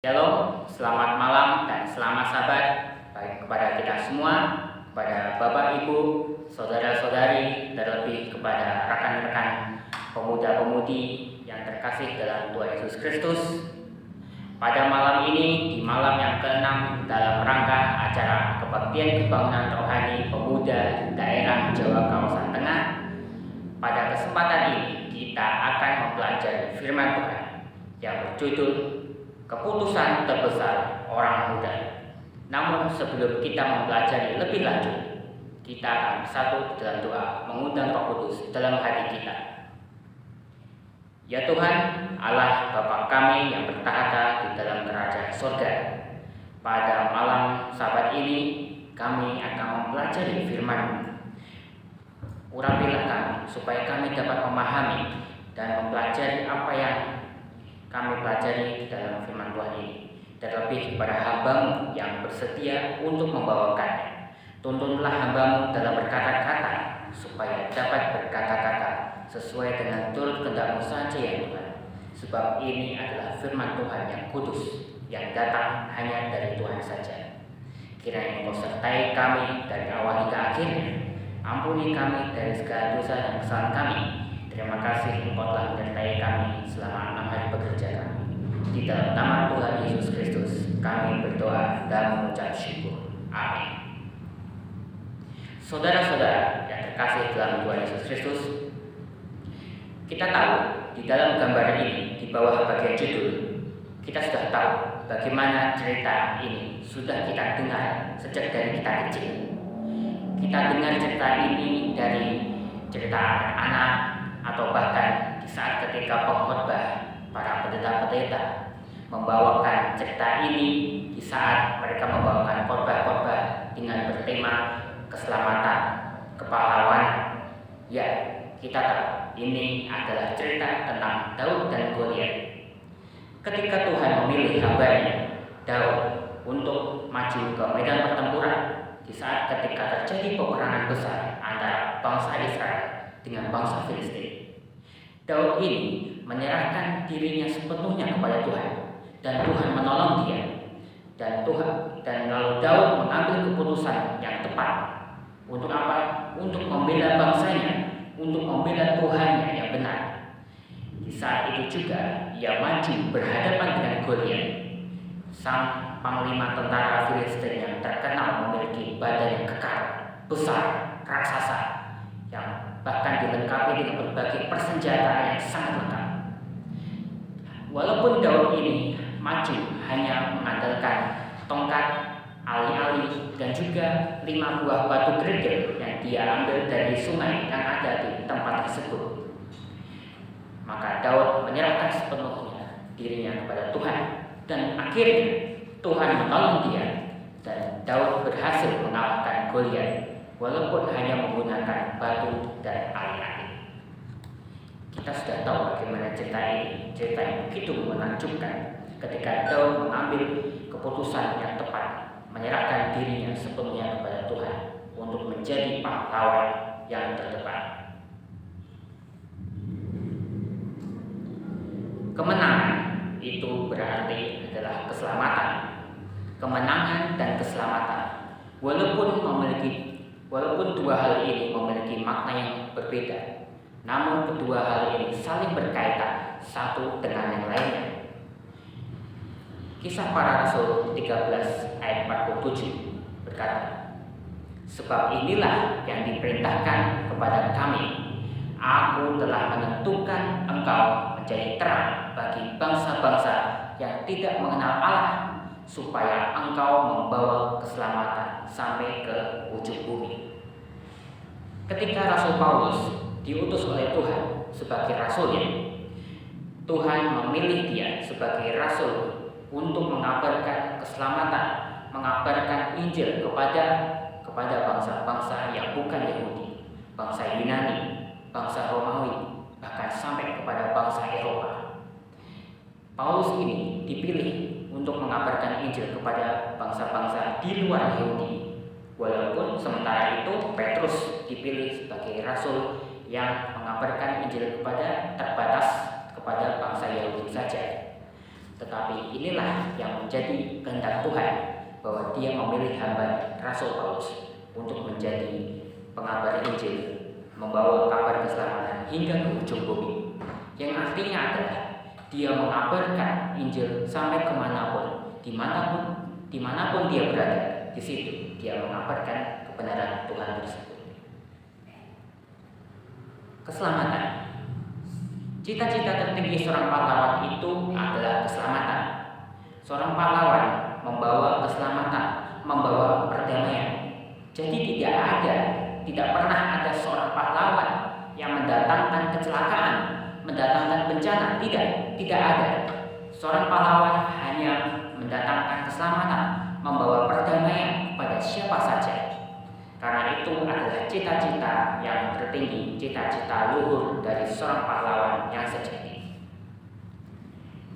Shalom, selamat malam dan selamat sabat baik kepada kita semua, kepada Bapak Ibu, saudara-saudari, terlebih kepada rekan-rekan pemuda-pemudi yang terkasih dalam Tuhan Yesus Kristus. Pada malam ini, di malam yang ke-6 dalam rangka acara kebaktian kebangunan rohani pemuda daerah Jawa kawasan Tengah, pada kesempatan ini kita akan mempelajari firman Tuhan yang berjudul Keputusan Terbesar Orang Muda. Namun sebelum kita mempelajari lebih lanjut, kita akan bersatu dalam doa mengundang Roh Kudus dalam hati kita. Ya Tuhan, Allah Bapa kami yang bertahta di dalam kerajaan surga, pada malam Sabat ini kami akan mempelajari firman-Mu. Urapilah kami supaya kami dapat memahami dan mempelajari apa yang kami pelajari di dalam firman Tuhan ini, terlebih kepada hamba-Mu yang bersedia untuk membawakannya. Tuntunlah hamba-Mu dalam berkata-kata, supaya dapat berkata-kata sesuai dengan turut kehendak-Mu saja ya Tuhan. Sebab ini adalah firman Tuhan yang kudus, yang datang hanya dari Tuhan saja. Kiranya Engkau sertai kami dari awal hingga akhirnya. Ampuni kami dari segala dosa dan kesalahan kami. Terima kasih Engkau telah menyertai kami selama 6 hari bekerja kami. Di dalam nama Tuhan Yesus Kristus kami berdoa dan mengucap syukur. Amin. Saudara-saudara yang terkasih dalam Tuhan Yesus Kristus, kita tahu di dalam gambar ini di bawah bagian judul, kita sudah tahu bagaimana cerita ini sudah kita dengar sejak dari kita kecil. Kita dengar cerita ini dari cerita anak-anak, atau bahkan di saat ketika pengkhotbah para pendeta-pendeta membawakan cerita ini di saat mereka membawakan khotbah-khotbah dengan bertema keselamatan, kepahlawanan. Ya, kita tahu ini adalah cerita tentang Daud dan Goliat. Ketika Tuhan memilih hamba-Nya Daud untuk maju ke medan pertempuran di saat ketika terjadi peperangan besar antara bangsa Israel dengan bangsa Filistin, Daud ini menyerahkan dirinya sepenuhnya kepada Tuhan dan Tuhan menolong dia. Dan lalu Daud mengambil keputusan yang tepat. Untuk apa? Untuk membela bangsanya, untuk membela Tuhannya yang benar. Di saat itu juga ia maju berhadapan dengan Goliat, sang panglima tentara Filistin yang terkenal memiliki badan yang kekar, besar, raksasa, yang bahkan dilengkapi dengan berbagai persenjataan yang sangat lengkap. Walaupun Daud ini maju hanya mengandalkan tongkat, ali-ali, dan juga 5 buah batu kerikil yang dia ambil dari sungai yang ada di tempat tersebut, maka Daud menyerahkan sepenuhnya dirinya kepada Tuhan, dan akhirnya Tuhan menolong dia dan Daud berhasil mengalahkan Goliat walaupun hanya menggunakan batu dan ali-ali. Kita sudah tahu bagaimana cerita ini, cerita yang begitu menakjubkan ketika Daud mengambil keputusan yang tepat, menyerahkan dirinya sepenuhnya kepada Tuhan untuk menjadi pahlawan yang terdepan. Kemenangan itu berarti adalah keselamatan. Kemenangan dan keselamatan, walaupun dua hal ini memiliki makna yang berbeda, namun kedua hal ini saling berkaitan satu dengan yang lainnya. Kisah Para Rasul 13 ayat 47 berkata, "Sebab inilah yang diperintahkan kepada kami, Aku telah menentukan engkau menjadi terang bagi bangsa-bangsa yang tidak mengenal Allah, supaya engkau membawa keselamatan sampai ke ujung bumi." Ketika Rasul Paulus diutus oleh Tuhan sebagai rasulnya, Tuhan memilih dia sebagai rasul untuk mengabarkan keselamatan, mengabarkan Injil kepada bangsa-bangsa yang bukan Yahudi, bangsa Yunani, bangsa Romawi, bahkan sampai kepada bangsa Eropa. Paulus ini dipilih untuk mengabarkan Injil kepada bangsa-bangsa di luar Yahudi. Walaupun sementara itu Petrus dipilih sebagai rasul yang mengabarkan Injil terbatas kepada bangsa Yahudi saja. Tetapi inilah yang menjadi kehendak Tuhan, bahwa Dia memilih hamba Rasul Paulus untuk menjadi pengabar Injil, membawa kabar keselamatan hingga ke ujung bumi. Yang artinya adalah Dia mengabarkan Injil sampai kemanapun, dimanapun Dia berada, di situ Dia mengabarkan kebenaran Tuhan tersebut. Keselamatan. Cita-cita tertinggi seorang pahlawan itu adalah keselamatan. Seorang pahlawan membawa keselamatan, membawa perdamaian. Jadi tidak pernah ada seorang pahlawan yang mendatangkan kecelakaan, mendatangkan bencana. Tidak ada. Seorang pahlawan hanya mendatangkan keselamatan, membawa perdamaian kepada siapa saja. Karena itu adalah cita-cita yang tertinggi, cita-cita luhur dari seorang pahlawan yang sejati.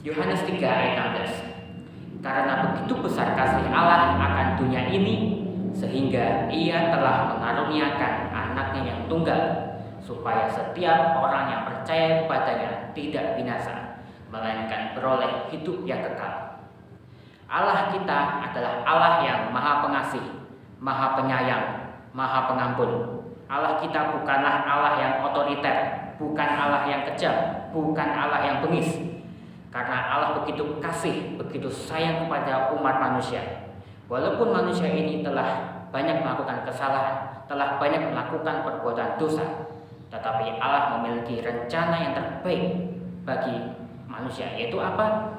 Yohanes 3 ayat 16. Karena begitu besar kasih Allah akan dunia ini, sehingga Ia telah mengaruniakan anaknya yang tunggal, supaya setiap orang yang percaya kepadanya tidak binasa, melainkan beroleh hidup yang kekal. Allah kita adalah Allah yang Maha Pengasih, Maha Penyayang, Maha Pengampun. Allah kita bukanlah Allah yang otoriter, bukan Allah yang kejam, bukan Allah yang bengis. Karena Allah begitu kasih, begitu sayang kepada umat manusia. Walaupun manusia ini telah banyak melakukan kesalahan, telah banyak melakukan perbuatan dosa, tetapi Allah memiliki rencana yang terbaik bagi manusia, yaitu apa?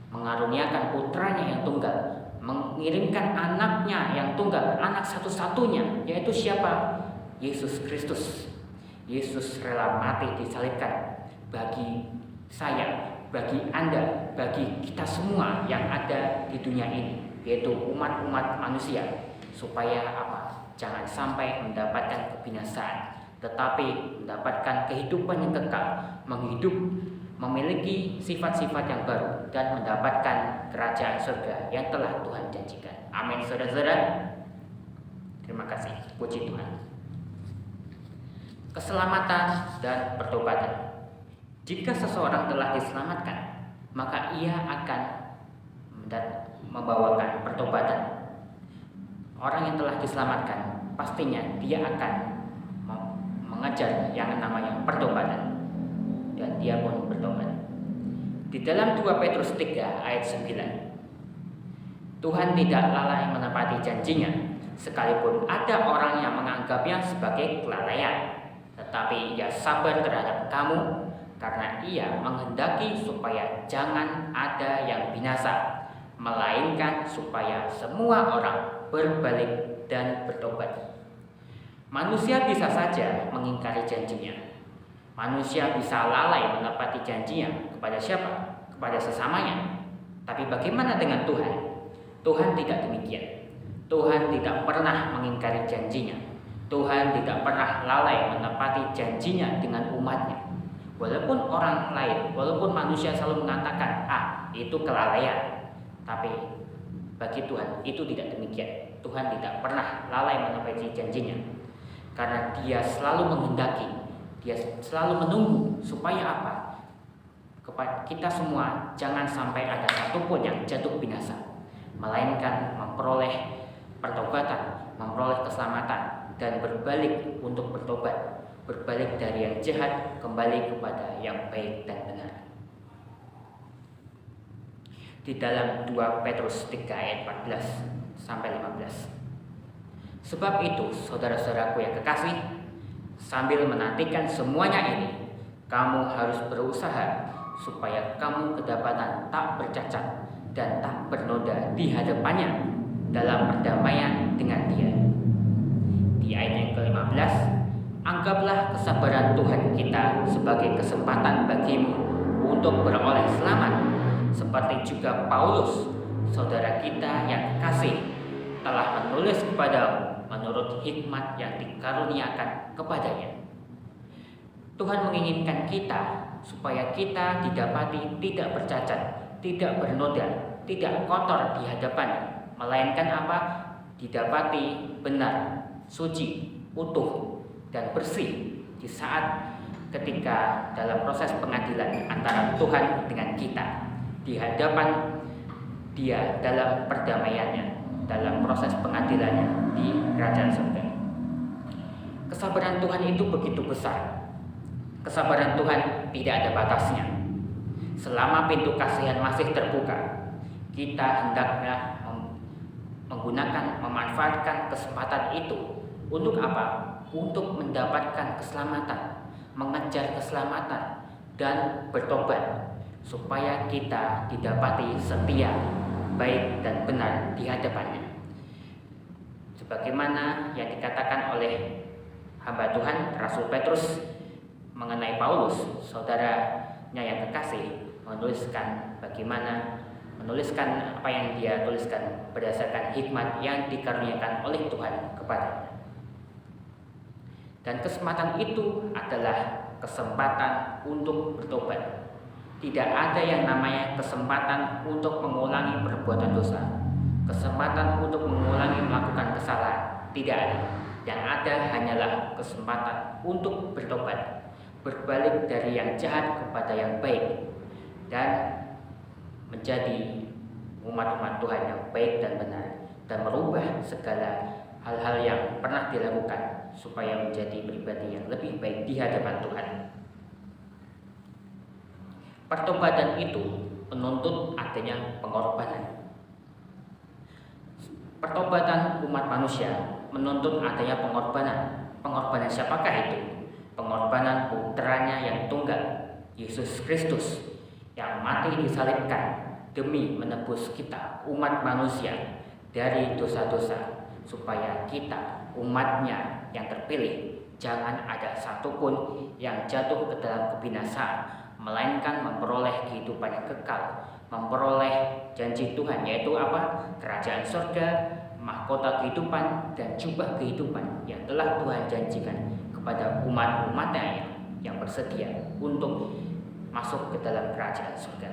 Mengaruniakan putranya yang tunggal, mengirimkan anaknya yang tunggal, anak satu-satunya, yaitu siapa? Yesus Kristus. Yesus rela mati disalibkan bagi saya, bagi Anda, bagi kita semua yang ada di dunia ini, yaitu umat-umat manusia, supaya apa? Jangan sampai mendapatkan kebinasaan, tetapi mendapatkan kehidupan yang kekal, memiliki sifat-sifat yang baru, dan mendapatkan kerajaan surga yang telah Tuhan janjikan. Amin, saudara-saudara. Terima kasih, puji Tuhan. Keselamatan dan pertobatan. Jika seseorang telah diselamatkan, maka ia akan membawakan pertobatan. Orang yang telah diselamatkan, pastinya dia akan mengajar yang namanya pertobatan, dan dia pun bertobat. Di dalam 2 Petrus 3 ayat 9, Tuhan tidak lalai menepati janjinya, sekalipun ada orang yang menganggapnya sebagai kelalaian, tetapi ia sabar terhadap kamu, karena ia menghendaki supaya jangan ada yang binasa, melainkan supaya semua orang berbalik dan bertobat. Manusia bisa saja mengingkari janjinya. Manusia bisa lalai menepati janjinya kepada siapa? Kepada sesamanya. Tapi bagaimana dengan Tuhan? Tuhan tidak demikian. Tuhan tidak pernah mengingkari janjinya. Tuhan tidak pernah lalai menepati janjinya dengan umatnya. Walaupun orang lain, walaupun manusia selalu mengatakan, itu kelalaian, tapi bagi Tuhan itu tidak demikian. Tuhan tidak pernah lalai menepati janjinya, karena Dia selalu menghendaki, Dia selalu menunggu supaya apa? Kepada kita semua jangan sampai ada satupun yang jatuh binasa, melainkan memperoleh pertobatan, memperoleh keselamatan, dan berbalik untuk bertobat, berbalik dari yang jahat kembali kepada yang baik dan benar. Di dalam 2 Petrus 3 ayat 14 sampai 15. Sebab itu, saudara-saudaraku yang kekasih, sambil menantikan semuanya ini, kamu harus berusaha supaya kamu kedapatan tak bercacat dan tak bernoda di hadapannya dalam perdamaian dengan Dia. Di ayat yang ke-15, anggaplah kesabaran Tuhan kita sebagai kesempatan bagimu untuk beroleh selamat, seperti juga Paulus, saudara kita yang kasih, telah menulis kepadamu menurut hikmat yang dikaruniakan kepadanya. Tuhan menginginkan kita supaya kita didapati tidak bercacat, tidak bernoda, tidak kotor di hadapannya, melainkan apa? Didapati benar, suci, utuh, dan bersih di saat ketika dalam proses pengadilan antara Tuhan dengan kita. di hadapan Dia dalam perdamaiannya, dalam proses pengadilannya di kerajaan surga. Kesabaran Tuhan itu begitu besar. Kesabaran Tuhan tidak ada batasnya. Selama pintu kasihan masih terbuka, kita hendaknya memanfaatkan kesempatan itu. Untuk apa? Untuk mendapatkan keselamatan, mengejar keselamatan, dan bertobat, supaya kita didapati setia, baik dan benar di hadapannya. Sebagaimana yang dikatakan oleh hamba Tuhan Rasul Petrus mengenai Paulus, saudaranya yang kekasih, menuliskan apa yang dia tuliskan berdasarkan hikmat yang dikaruniakan oleh Tuhan kepadanya. Dan kesempatan itu adalah kesempatan untuk bertobat. Tidak ada yang namanya kesempatan untuk mengulangi perbuatan dosa, kesempatan untuk mengulangi melakukan kesalahan. Tidak ada. Yang ada hanyalah kesempatan untuk bertobat, berbalik dari yang jahat kepada yang baik, dan menjadi umat-umat Tuhan yang baik dan benar, dan merubah segala hal-hal yang pernah dilakukan supaya menjadi pribadi yang lebih baik di hadapan Tuhan. Pertobatan itu menuntut adanya pengorbanan. Pertobatan umat manusia menuntut adanya pengorbanan. Pengorbanan siapakah itu? Pengorbanan putranya yang tunggal, Yesus Kristus, yang mati disalibkan demi menebus kita, umat manusia, dari dosa-dosa, supaya kita, umatnya yang terpilih, jangan ada satupun yang jatuh ke dalam kebinasaan, melainkan memperoleh kehidupan yang kekal, memperoleh janji Tuhan, yaitu apa? Kerajaan surga, mahkota kehidupan, dan jubah kehidupan yang telah Tuhan janjikan kepada umat-umatnya yang bersedia untuk masuk ke dalam kerajaan surga.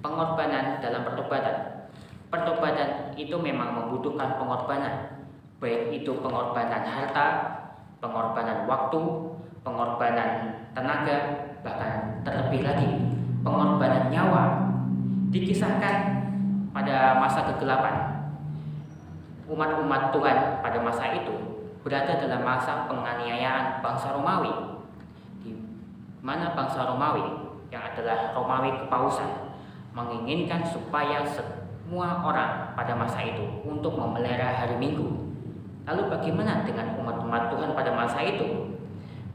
Pengorbanan dalam pertobatan. Pertobatan itu memang membutuhkan pengorbanan, baik itu pengorbanan harta, pengorbanan waktu, pengorbanan tenaga, bahkan terlebih lagi pengorbanan nyawa. Dikisahkan pada masa kegelapan, umat-umat Tuhan pada masa itu berada dalam masa penganiayaan bangsa Romawi, di mana bangsa Romawi yang adalah Romawi kepausan menginginkan supaya semua orang pada masa itu untuk memelihara hari Minggu. Lalu bagaimana dengan umat-umat Tuhan pada masa itu?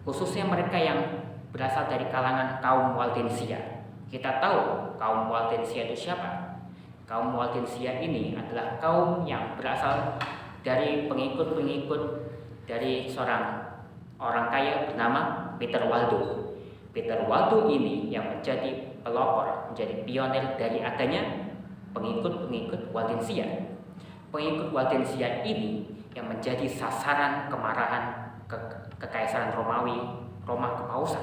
Khususnya mereka yang berasal dari kalangan kaum Waldensia. Kita tahu kaum Waldensia itu siapa? Kaum Waldensia ini adalah kaum yang berasal dari pengikut-pengikut dari seorang orang kaya bernama Peter Waldo. Peter Waldo ini yang menjadi pelopor, menjadi pionir dari adanya pengikut-pengikut Waldensia. Pengikut Waldensia ini yang menjadi sasaran kemarahan kekaisaran Romawi, Roma kepausan,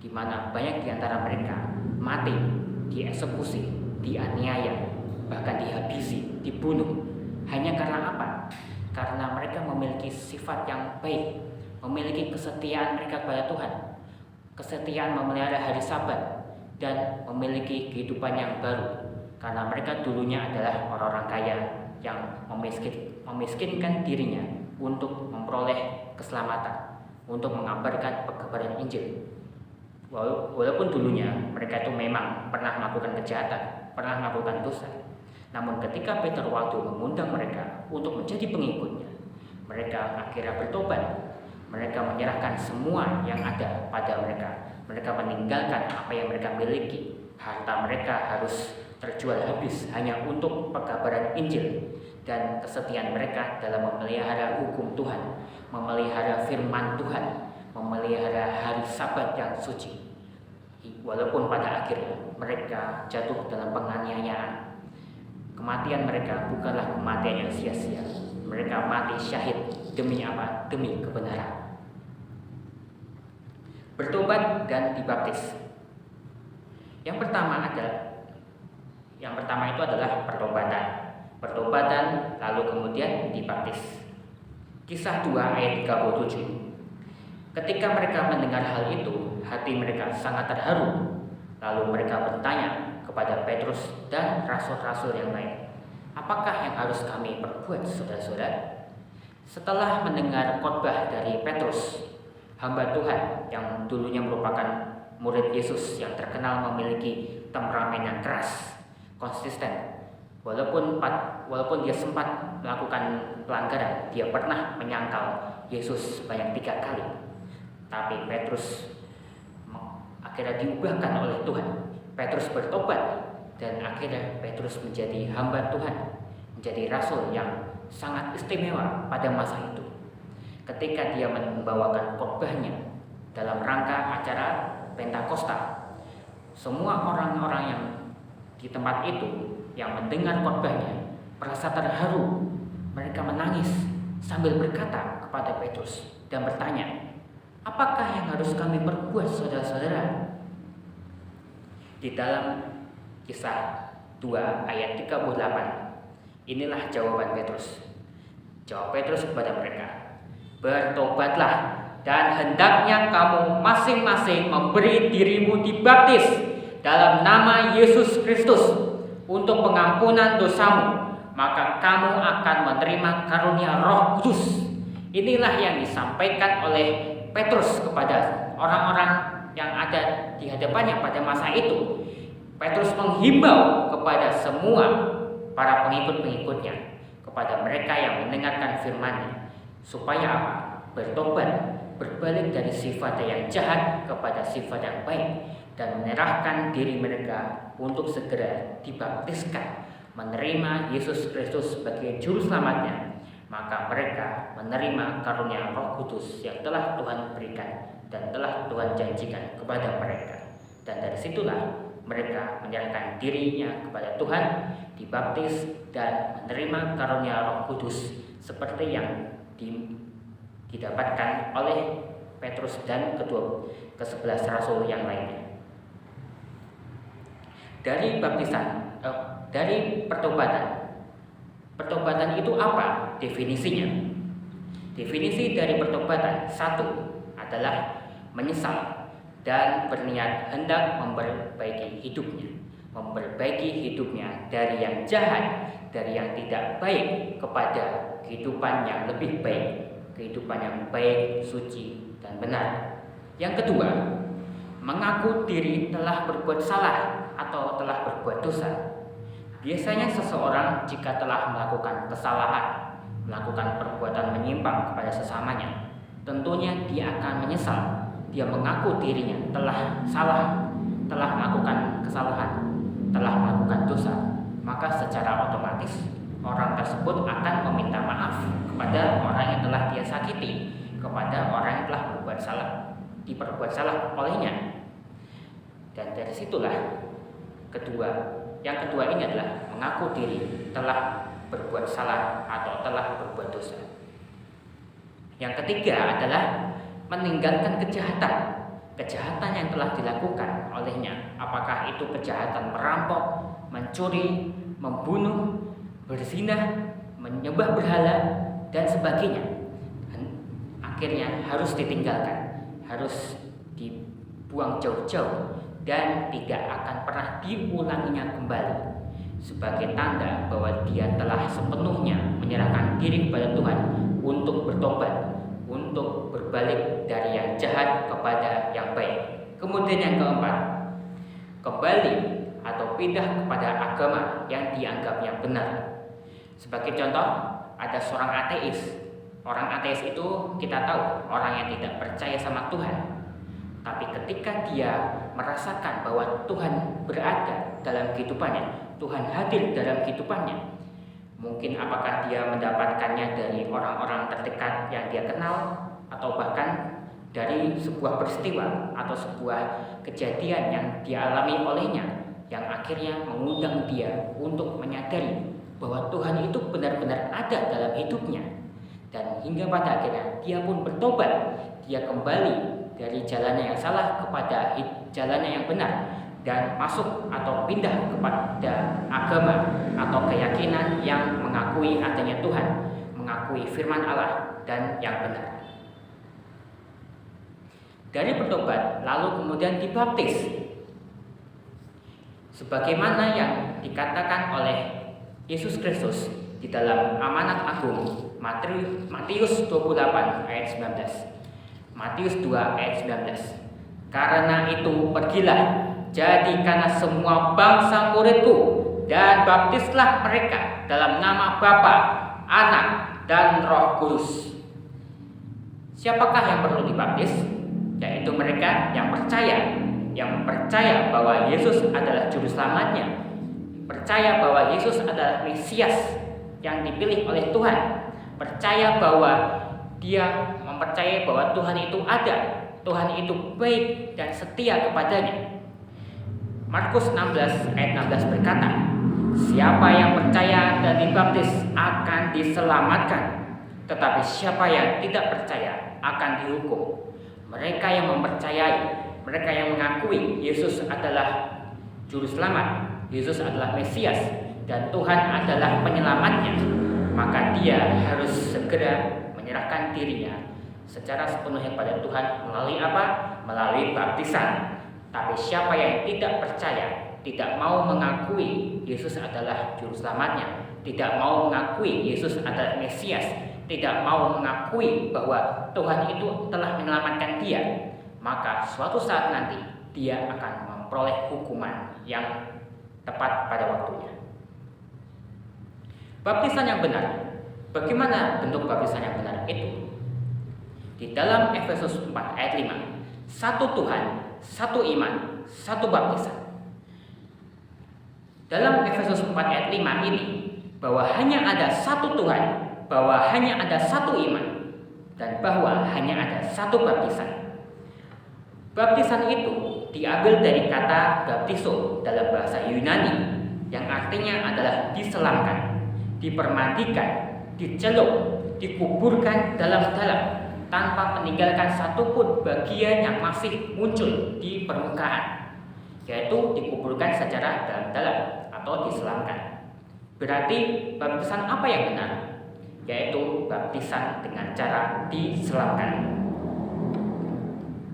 di mana banyak di antara mereka mati, dieksekusi, dianiaya, bahkan dihabisi, dibunuh. Hanya karena apa? Karena mereka memiliki sifat yang baik, memiliki kesetiaan mereka kepada Tuhan, kesetiaan memelihara hari Sabat, dan memiliki kehidupan yang baru. Karena mereka dulunya adalah orang-orang kaya yang memiskinkan dirinya untuk memperoleh keselamatan, untuk mengabarkan pekabaran Injil. Walaupun dulunya mereka itu memang pernah melakukan kejahatan, pernah melakukan dosa, namun ketika Peter waktu mengundang mereka untuk menjadi pengikutnya, mereka akhirnya bertobat. Mereka menyerahkan semua yang ada pada mereka. Mereka meninggalkan apa yang mereka miliki. Harta mereka harus terjual habis hanya untuk pekabaran Injil, dan kesetiaan mereka dalam memelihara hukum Tuhan, memelihara firman Tuhan, memelihara hari Sabat yang suci. Walaupun pada akhirnya mereka jatuh dalam penganiayaan, kematian mereka bukanlah kematian yang sia-sia. Mereka mati syahid demi apa? Demi kebenaran. Bertobat dan dibaptis. Yang pertama itu adalah pertobatan. Pertobatan lalu kemudian dibaptis. Kisah 2 ayat 37. Ketika mereka mendengar hal itu, hati mereka sangat terharu. Lalu mereka bertanya kepada Petrus dan rasul-rasul yang lain, "Apakah yang harus kami perbuat, saudara-saudara?" Setelah mendengar khotbah dari Petrus, hamba Tuhan yang dulunya merupakan murid Yesus yang terkenal memiliki temperamen yang keras, konsisten. Walaupun dia sempat melakukan pelanggaran, dia pernah menyangkal Yesus sebanyak 3 kali. Tapi Petrus akhirnya diubahkan oleh Tuhan. Petrus bertobat dan akhirnya Petrus menjadi hamba Tuhan, menjadi rasul yang sangat istimewa pada masa itu. Ketika dia membawakan khotbahnya dalam rangka acara Pentakosta, semua orang-orang yang di tempat itu yang mendengar khotbahnya merasa terharu. Mereka menangis sambil berkata kepada Petrus dan bertanya, "Apakah yang harus kami perbuat, saudara-saudara?" Di dalam Kisah 2 ayat 38, inilah jawaban Petrus. Jawab Petrus kepada mereka, "Bertobatlah, dan hendaknya kamu masing-masing memberi dirimu dibaptis dalam nama Yesus Kristus untuk pengampunan dosamu, maka kamu akan menerima karunia Roh Kudus." Inilah yang disampaikan oleh Petrus kepada orang-orang yang ada di hadapannya pada masa itu. Petrus menghimbau kepada semua para pengikut-pengikutnya, kepada mereka yang mendengarkan firman-Nya, supaya apa? Bertobat, berbalik dari sifat yang jahat kepada sifat yang baik, dan menyerahkan diri mereka untuk segera dibaptiskan, menerima Yesus Kristus sebagai juru selamatnya. Maka mereka menerima karunia Roh Kudus yang telah Tuhan berikan dan telah Tuhan janjikan kepada mereka. Dan dari situlah mereka menyerahkan dirinya kepada Tuhan, dibaptis dan menerima karunia Roh Kudus seperti yang didapatkan oleh Petrus dan ke-11 rasul yang lainnya. Dari baptisan, dari pertobatan itu apa definisinya? Definisi dari pertobatan, 1 adalah menyesal dan berniat hendak memperbaiki hidupnya dari yang jahat, dari yang tidak baik kepada kehidupan yang lebih baik, kehidupan yang baik, suci, dan benar. Yang kedua, mengaku diri telah berbuat salah atau telah berbuat dosa. Biasanya seseorang jika telah melakukan kesalahan, melakukan perbuatan menyimpang kepada sesamanya, tentunya dia akan menyesal. Dia mengaku dirinya telah salah, telah melakukan kesalahan, telah melakukan dosa. Maka secara otomatis orang tersebut akan meminta maaf kepada orang yang telah dia sakiti, kepada orang yang telah diperbuat salah olehnya. Dan dari situlah yang kedua ini adalah mengaku diri telah berbuat salah atau telah berbuat dosa. Yang ketiga adalah meninggalkan kejahatan yang telah dilakukan olehnya. Apakah itu kejahatan merampok, mencuri, membunuh, berzina, menyembah berhala, dan sebagainya. Akhirnya harus ditinggalkan, harus dibuang jauh-jauh, dan tidak akan pernah diulanginya kembali, sebagai tanda bahwa dia telah sepenuhnya menyerahkan diri kepada Tuhan untuk bertobat, untuk berbalik dari yang jahat kepada yang baik. Kemudian yang keempat, kembali atau pindah kepada agama yang dianggapnya benar. Sebagai contoh, ada seorang ateis. Orang ateis itu kita tahu orang yang tidak percaya sama Tuhan. Tapi ketika dia merasakan bahwa Tuhan berada dalam kehidupannya, Tuhan hadir dalam kehidupannya, mungkin apakah dia mendapatkannya dari orang-orang terdekat yang dia kenal, atau bahkan dari sebuah peristiwa atau sebuah kejadian yang dialami olehnya, yang akhirnya mengundang dia untuk menyadari bahwa Tuhan itu benar-benar ada dalam hidupnya. Dan hingga pada akhirnya dia pun bertobat, dia kembali dari jalannya yang salah kepada jalannya yang benar, dan masuk atau pindah kepada agama atau keyakinan yang mengakui adanya Tuhan, mengakui firman Allah dan yang benar. Dari bertobat lalu kemudian dibaptis. Sebagaimana yang dikatakan oleh Yesus Kristus di dalam Amanat Agung Matius 28 ayat 19. Matius 2 ayat 19. Karena itu pergilah, jadikanlah semua bangsa muridku, dan baptislah mereka dalam nama Bapa, Anak, dan Roh Kudus. Siapakah yang perlu dibaptis? Yaitu mereka yang percaya bahwa Yesus adalah juru selamatnya, percaya bahwa Yesus adalah Mesias yang dipilih oleh Tuhan, percaya bahwa dia mempercayai bahwa Tuhan itu ada, Tuhan itu baik dan setia kepadanya. Markus 16 ayat 16 berkata, siapa yang percaya dan dibaptis akan diselamatkan, tetapi siapa yang tidak percaya akan dihukum. Mereka yang mempercayai, mereka yang mengakui Yesus adalah juru selamat, Yesus adalah Mesias, dan Tuhan adalah penyelamatnya, maka dia harus segera menyerahkan dirinya secara sepenuhnya pada Tuhan melalui apa? Melalui baptisan. Tapi siapa yang tidak percaya, tidak mau mengakui Yesus adalah juru selamatnya, tidak mau mengakui Yesus adalah Mesias, tidak mau mengakui bahwa Tuhan itu telah menyelamatkan dia, maka suatu saat nanti dia akan memperoleh hukuman yang tepat pada waktunya. Baptisan yang benar. Bagaimana bentuk baptisan yang benar itu? Di dalam Efesus 4 ayat 5, satu Tuhan, satu iman, satu baptisan. Dalam Efesus 4 ayat 5 ini, bahwa hanya ada satu Tuhan, bahwa hanya ada satu iman, dan bahwa hanya ada satu baptisan. Baptisan itu diambil dari kata baptizo dalam bahasa Yunani, yang artinya adalah diselamkan, dipermandikan, dicelup, dikuburkan dalam-dalam, tanpa meninggalkan satupun bagian yang masih muncul di permukaan, yaitu dikuburkan secara dalam-dalam atau diselamkan. Berarti baptisan apa yang benar? Yaitu baptisan dengan cara diselamkan.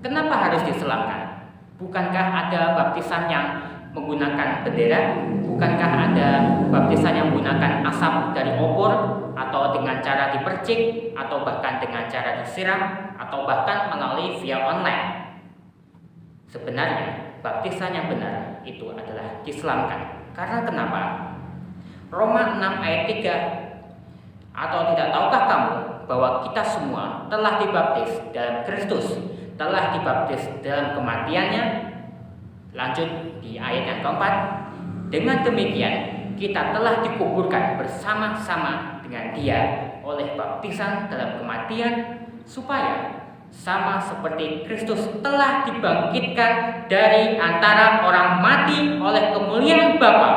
Kenapa harus diselamkan? Bukankah ada baptisan yang menggunakan bendera? Bukankah ada baptisan yang menggunakan asap dari obor, atau dengan cara dipercik, atau bahkan dengan cara disiram, atau bahkan melalui via online? Sebenarnya baptisan yang benar itu adalah diselamkan. Karena kenapa? Roma 6 ayat 3, atau tidak tahukah kamu bahwa kita semua telah dibaptis dalam Kristus, telah dibaptis dalam kematiannya? Lanjut di ayat yang keempat, dengan demikian kita telah dikuburkan bersama-sama dengan dia oleh baptisan dalam kematian, supaya sama seperti Kristus telah dibangkitkan dari antara orang mati oleh kemuliaan Bapa,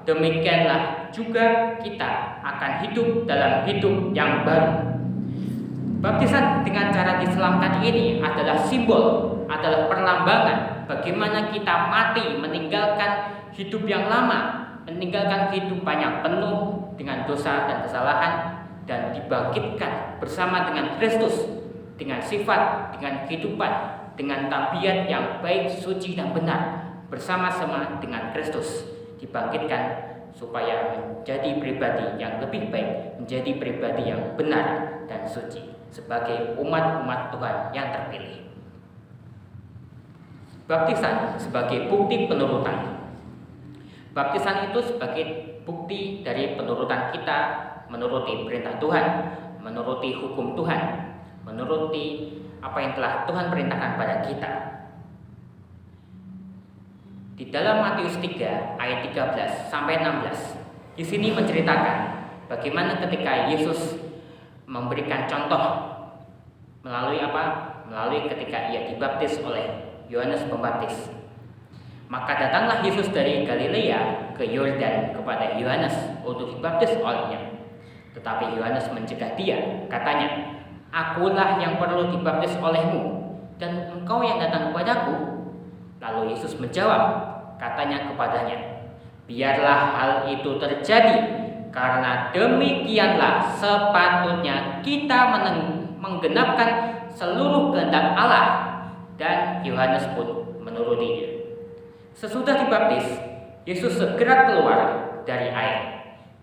demikianlah juga kita akan hidup dalam hidup yang baru. Baptisan dengan cara diselamkan ini adalah simbol, adalah perlambangan bagaimana kita mati meninggalkan hidup yang lama, meninggalkan kehidupan yang penuh dengan dosa dan kesalahan, dan dibangkitkan bersama dengan Kristus, dengan sifat, dengan kehidupan, dengan tabiat yang baik, suci, dan benar, bersama-sama dengan Kristus dibangkitkan supaya menjadi pribadi yang lebih baik, menjadi pribadi yang benar dan suci sebagai umat-umat Tuhan yang terpilih. Baptisan sebagai bukti penurutan. Baptisan itu sebagai bukti dari penurutan kita menuruti perintah Tuhan, menuruti hukum Tuhan, menuruti apa yang telah Tuhan perintahkan pada kita. Di dalam Matius 3 ayat 13 sampai 16, di sini menceritakan bagaimana ketika Yesus memberikan contoh melalui apa? Melalui ketika ia dibaptis oleh Yohanes Pembaptis. Maka datanglah Yesus dari Galilea ke Yordan kepada Yohanes untuk dibaptis olehnya. Tetapi Yohanes mencegah dia, katanya, "Akulah yang perlu dibaptis olehmu, dan engkau yang datang kepadaku?" Lalu Yesus menjawab, katanya kepadanya, "Biarlah hal itu terjadi, karena demikianlah sepatutnya kita menggenapkan seluruh kehendak Allah." Dan Yohanes pun menurutinya. Sesudah dibaptis, Yesus segera keluar dari air,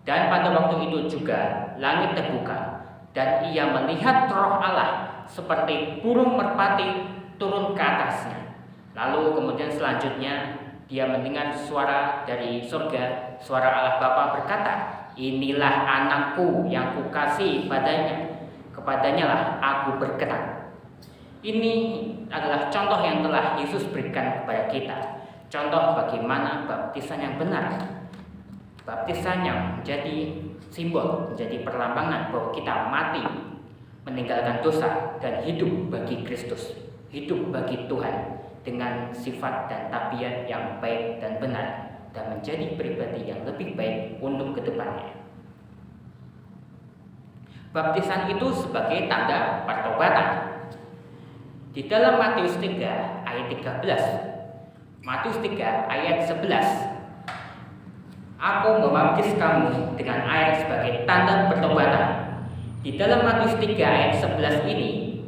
dan pada waktu itu juga langit terbuka, dan ia melihat Roh Allah seperti burung merpati turun ke atasnya. Lalu kemudian selanjutnya dia mendengar suara dari surga, suara Allah Bapa berkata, "Inilah anakku yang kukasihi kepadanya lah aku berkenan." Ini adalah contoh yang telah Yesus berikan kepada kita. Contoh bagaimana baptisan yang benar. Baptisan yang menjadi simbol, menjadi perlambangan bahwa kita mati, meninggalkan dosa, dan hidup bagi Kristus, hidup bagi Tuhan dengan sifat dan tabiat yang baik dan benar, dan menjadi pribadi yang lebih baik untuk kedepannya. Baptisan itu sebagai tanda pertobatan. Di dalam Matius 3 ayat 13, Matius 3 ayat 11, "Aku membaptis kamu dengan air sebagai tanda pertobatan." Di dalam Matius 3 ayat 11 ini,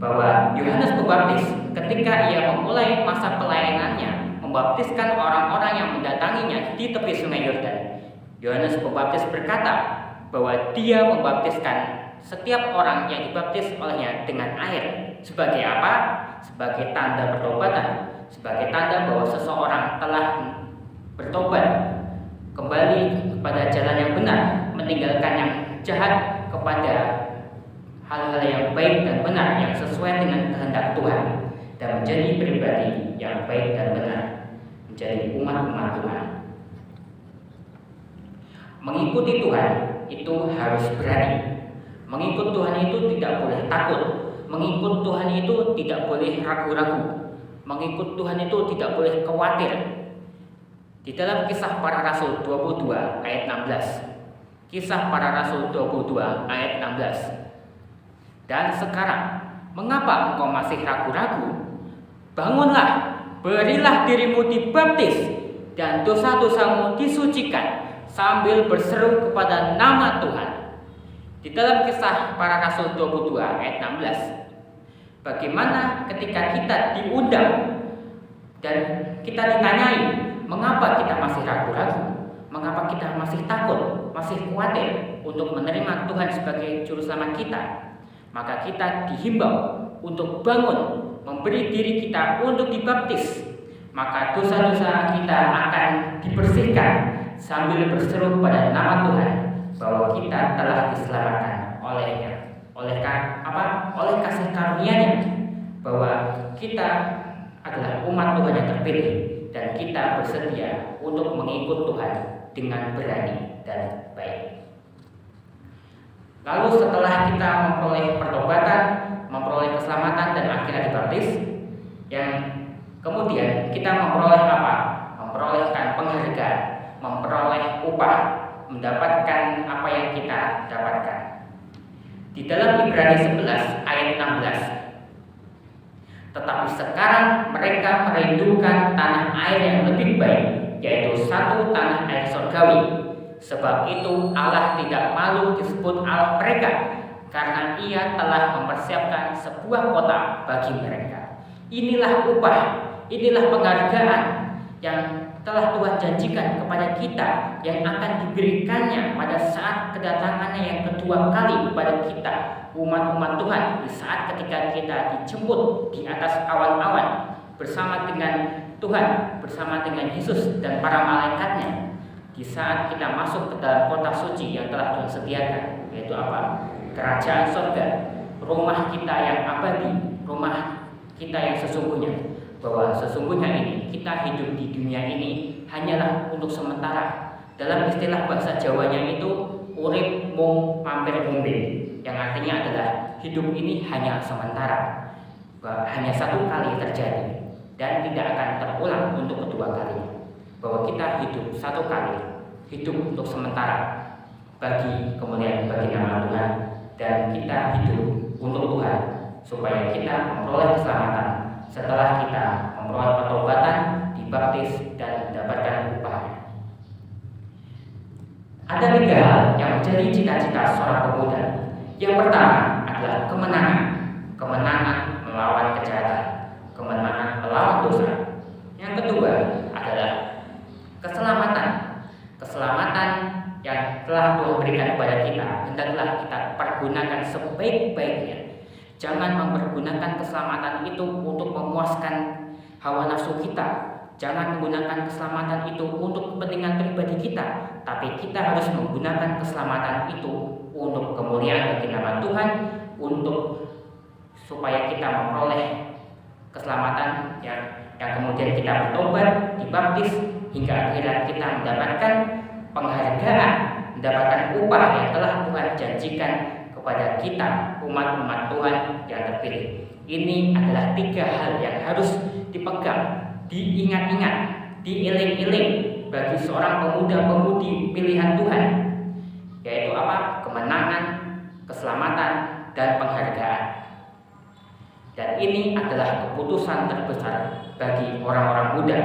bahwa Yohanes Pembaptis ketika ia memulai masa pelayanannya membaptiskan orang-orang yang mendatanginya di tepi sungai Yordan, Yohanes Pembaptis berkata bahwa dia membaptiskan setiap orang yang dibaptis olehnya dengan air. Sebagai apa? Sebagai tanda pertobatan, sebagai tanda bahwa seseorang telah bertobat, kembali kepada jalan yang benar, meninggalkan yang jahat kepada hal-hal yang baik dan benar yang sesuai dengan kehendak Tuhan, dan menjadi pribadi yang baik dan benar, menjadi umat-umat Tuhan. Mengikuti Tuhan itu harus berani. Mengikut Tuhan itu tidak boleh takut. Mengikut Tuhan itu tidak boleh ragu-ragu. Mengikut Tuhan itu tidak boleh khawatir. Di dalam Kisah Para Rasul 22 ayat 16. Kisah Para Rasul 22 ayat 16. "Dan sekarang, mengapa engkau masih ragu-ragu? Bangunlah, berilah dirimu dibaptis, dan dosa-dosamu disucikan, sambil berseru kepada nama Tuhan." Di dalam Kisah Para Rasul 22 ayat 16, bagaimana ketika kita diundang dan kita ditanyai, mengapa kita masih ragu-ragu, mengapa kita masih takut, masih khawatir untuk menerima Tuhan sebagai juru selamat kita, maka kita dihimbau untuk bangun, memberi diri kita untuk dibaptis, maka dosa-dosa kita akan dibersihkan sambil berseru pada nama Tuhan bahwa kita telah diselamatkan olehnya, oleh kasih karunia-Nya, bahwa kita adalah umat Tuhan yang terpilih, dan kita bersedia untuk mengikut Tuhan dengan berani dan baik. Lalu setelah kita memperoleh pertobatan, memperoleh keselamatan, dan akhirnya dibaptis, yang kemudian kita memperoleh apa? Memperolehkan penghargaan, memperoleh upah, mendapatkan apa yang kita dapatkan. Di dalam Ibrani 11 ayat 16, "Tetapi sekarang mereka merindukan tanah air yang lebih baik, yaitu satu tanah air surgawi. Sebab itu Allah tidak malu disebut Allah mereka, karena Ia telah mempersiapkan sebuah kota bagi mereka." Inilah upah, inilah penghargaan yang telah Tuhan janjikan kepada kita, yang akan diberikannya pada saat kedatangannya yang kedua kali kepada kita, umat-umat Tuhan, di saat ketika kita dijemput di atas awan-awan bersama dengan Tuhan, bersama dengan Yesus dan para malaikatnya, di saat kita masuk ke dalam kota suci yang telah Tuhan sediakan, yaitu apa? Kerajaan surga, rumah kita yang abadi, rumah kita yang sesungguhnya. Bahwa sesungguhnya ini kita hidup di dunia ini hanyalah untuk sementara. Dalam istilah bahasa Jawanya itu urip mung mampir ngombe, yang artinya adalah hidup ini hanya sementara, hanya satu kali terjadi dan tidak akan terulang untuk kedua kalinya. Bahwa kita hidup satu kali, hidup untuk sementara bagi kemuliaan bagi nama Tuhan, dan kita hidup untuk Tuhan supaya kita memperoleh keselamatan setelah kita memperoleh pertobatan, dibaptis, dan mendapatkan upahnya. Ada 3 hal yang menjadi cita-cita seorang pemuda. Yang pertama adalah kemenangan, kemenangan melawan kejahatan, kemenangan melawan dosa. Yang kedua adalah telah Tuhan berikan kepada kita, hendaklah kita pergunakan sebaik-baiknya. Jangan mempergunakan keselamatan itu untuk memuaskan hawa nafsu kita. Jangan menggunakan keselamatan itu untuk kepentingan pribadi kita, tapi kita harus menggunakan keselamatan itu untuk kemuliaan bagi nama Tuhan, untuk supaya kita memperoleh keselamatan yang kemudian kita bertobat, dibaptis, hingga akhirnya kita mendapatkan penghargaan, mendapatkan upah yang telah Tuhan janjikan kepada kita, umat-umat Tuhan yang terpilih. Ini adalah 3 hal yang harus dipegang, diingat-ingat, diiling-iling bagi seorang pemuda-pemudi pilihan Tuhan, yaitu apa? Kemenangan, keselamatan, dan penghargaan. Dan ini adalah keputusan terbesar bagi orang-orang muda.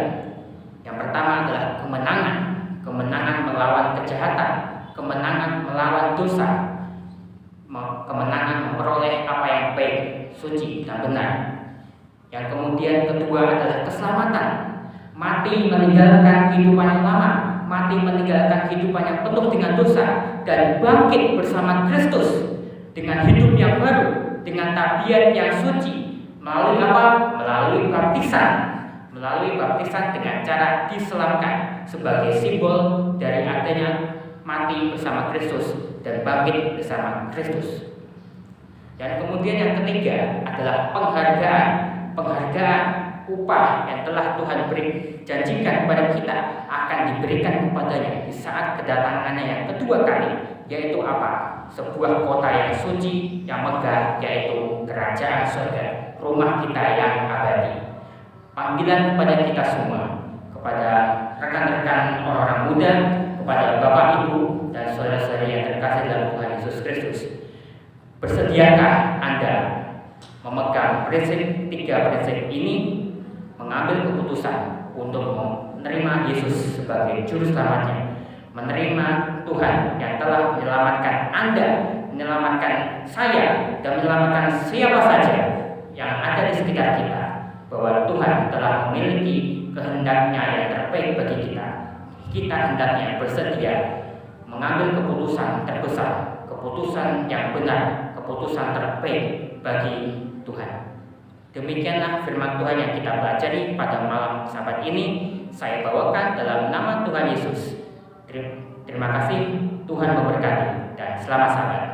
Yang pertama adalah kemenangan melawan kejahatan, kemenangan melawan dosa, kemenangan memperoleh apa yang baik, suci, dan benar. Yang kemudian kedua adalah keselamatan, mati meninggalkan kehidupan yang lama, mati meninggalkan kehidupan yang penuh dengan dosa, dan bangkit bersama Kristus dengan hidup yang baru, dengan tabiat yang suci. Melalui apa? Melalui baptisan dengan cara diselamkan sebagai simbol dari adanya mati bersama Kristus dan bangkit bersama Kristus. Dan kemudian yang ketiga adalah penghargaan upah yang telah Tuhan janjikan kepada kita akan diberikan kepadanya di saat kedatangannya yang kedua kali, yaitu apa? Sebuah kota yang suci, yang megah, yaitu kerajaan surga, rumah kita yang abadi. Panggilan kepada kita semua, kepada rekan-rekan orang-orang muda, kepada Bapak, Ibu, dan saudara-saudari yang terkasih dalam Tuhan Yesus Kristus. Bersediakah Anda memegang 3 prinsip ini, mengambil keputusan untuk menerima Yesus sebagai juru selamatnya, menerima Tuhan yang telah menyelamatkan Anda, menyelamatkan saya, dan menyelamatkan siapa saja yang ada di sekitar kita, bahwa Tuhan telah memiliki kehendaknya yang terbaik bagi kita. Kita hendaknya bersedia mengambil keputusan terbesar, keputusan yang benar, keputusan terbaik bagi Tuhan. Demikianlah firman Tuhan yang kita pelajari pada malam Sabat ini. Saya bawakan dalam nama Tuhan Yesus. Terima kasih, Tuhan memberkati, dan selamat Sabat.